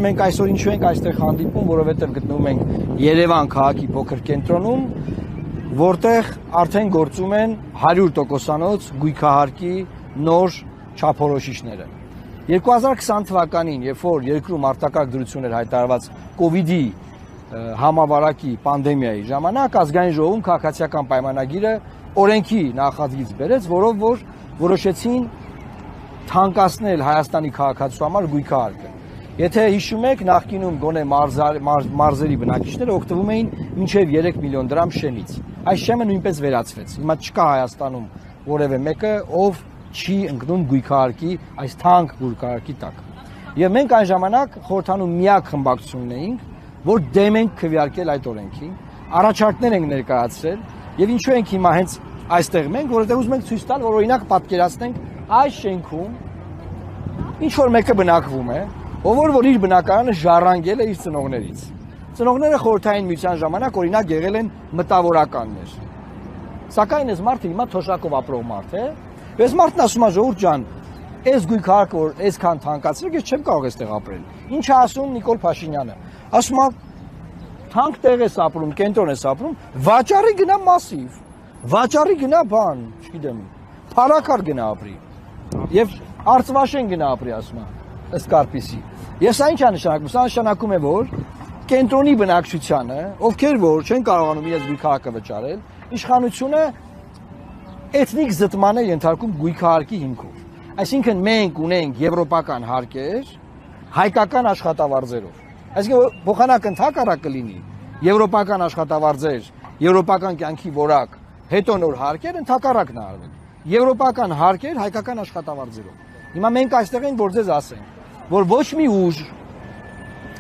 Մենք այսօր ինչու ենք այստեղ հանդիպում, որովհետև գտնվում ենք Երևան քաղաքի փոքր կենտրոնում, որտեղ արդեն գործում են 100%-անոց գույքահարկի նոր չափորոշիչները։ 2020 թվականին, երբ որ երկրում արտակարգ դրություն էր հայտարարված կովիդի համավարակի պանդեմիայի ժամանակ, ազգային ժողովում քաղաքացիական պայմանագիրը օրենքի նախագիծ բերեց, որով որ որոշեցին թանկացնել Հայաստանի քաղաքացու համար գույքահարկը։ Եթե հիշում եք, նախկինում գոնե մարզերի բնակիչները օգտվում էին մինչև 3 միլիոն դրամ շեմից։ Այս շեմը նույնպես վերացվեց։ Հիմա չկա Հայաստանում որևէ մեկը, ով չի ընկնում գույքահարկի, այս թանկ գույքահարկի տակ։ Եվ մենք այն ժամանակ խորհրդանում միակ խմբակցությունն էինք, որ դեմ ենք քվեարկել այդ օրենքին, առաջարկներ ենք ներկայացրել, եւ ինչու ենք հիմա հենց այստեղ մենք, որովհետեւ ուզում ենք ցույց տալ, որ օրինակ պատկերացնենք այս շենքում ինչ որ մեկը բնակվում է, ով որ իր բնակարանը ժառանգել է իր ծնողներից։ Ծնողները խորհրդային միության ժամանակ օրինակ եղել են մտավորականներ։ Սակայն այս մարդը հիմա թոշակով ապրող մարդ է, այս մարդն ասում է ժողովուրդ ջան, այս գույքահարկը որ այսքան թանկացրեք, ես չեմ կարող այստեղ ապրել։ Ինչ է ասում Նիկոլ Փաշինյանը։ Ասում է թանկ տեղ ես ապրում, կենտրոն ես ապրում, վաճառի գնա մասիվ, վաճառի գնա բան, չգիտեմ, փարակար գնա ապրի։ Եվ Արծվաշեն գնա ապրի, ասում է, ըստ Կարպիսի։ Ես այն ինչ նշանակում, սա նշանակում է, որ կենտրոնի բնակչությանը, ովքեր որ չեն կարողանում իրենց գույքահարկը վճարել, իշխանությունը էթնիկ զտման է ենթարկում գույքահարկի հիմքով։ Այսինքն մենք ունենք եվրոպական հարկեր հայկական աշխատավարձերով։ Այսինքն փոխանակ ընդհակառակը լինի եվրոպական աշխատավարձեր, եվրոպական կյանքի որակ, հետո նոր հարկեր ընդհակառակն է արվել։ Եվրոպական հարկեր հայկական աշխատավարձերով։ Հիմա մենք այստեղ ենք, որ ձեզ ասենք, որ ոչ մի ուժ,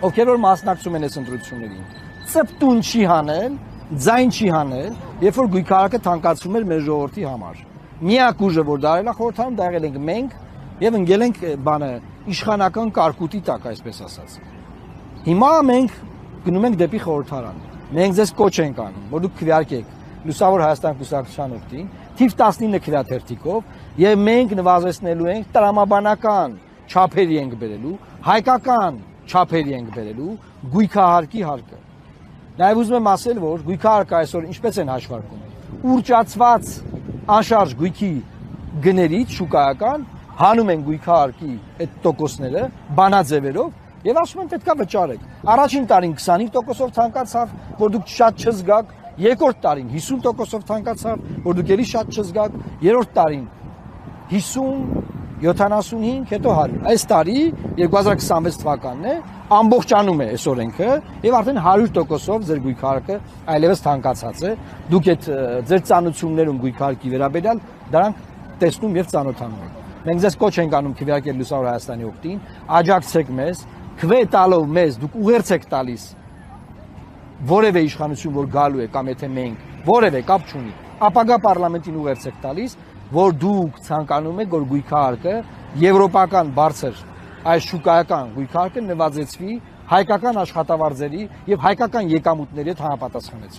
ովքեր որ մասնակցում են այս ընտրություններին, ծպտուն չի հանել, ձայն չի հանել, երբ որ գույքահարկը թանկացվում էր մեր ժողովրդի համար։ Միակ ուժը, որ դա արել է խորհրդանում, դա եղել ենք մենք եւ ընկել ենք իշխանական կարկուտի տակ, այսպես ասած։ Հիմա մենք գնում ենք դեպի խորհրդարան։ Մենք ձեզ կոչ ենք անում, որ դուք քվեարկեք Լուսավոր Հայաստան կուսակցության օգտին, թիվ 19 քվեաթերթիկով, եւ մենք նվազեցնելու ենք տրամաբանական չափերի ենք բերելու, հայկական չափերի ենք բերելու գույքահարկի հարկը։ Նաեւ ուզում եմ ասել, որ գույքահարկը այսօր ինչպես են հաշվարկում։ Ուռճացված անշարժ գույքի գներից շուկայական հանում են գույքահարկի այդ տոկոսները բանաձևերով եւ ասում են պետքա վճարեք։ Առաջին տարին 25%-ով թանկացավ, որ դուք շատ չզգաք, երկրորդ տարին 50%-ով թանկացավ, որ դուք ելի շատ չզգաք, երրորդ տարին 50, 75, հետո 100։ Այս տարի 2026 թվականն է, ամբողջանում է այս օրենքը եւ արդեն 100%-ով ձեր գույքահարկը այլևս թանկացած է։ Դուք այդ ձեր ծանոթություններում գույքահարկի վերաբերյալ դրանք տեսնում եւ ծանոթանում եք։ Մենք ձեզ կոչ ենք անում քվեարկել Լուսավոր Հայաստանի օգտին, աջակցեք մեզ, քվե տալով մեզ դուք ուղերձ եք տալիս որևէ իշխանություն որ գալու է կամ եթե մենք որևէ կապ չունի, ապագա պարլամենտին ուղերձ եք տալիս, որ դուք ցանկանում եք որ գույքահարկը եվրոպական բարձր այս շուկայական գույքահարկը նվազեցվի հայկական աշխատավարձերի եւ հայկական եկամուտների հետ համապատասխանեցվի։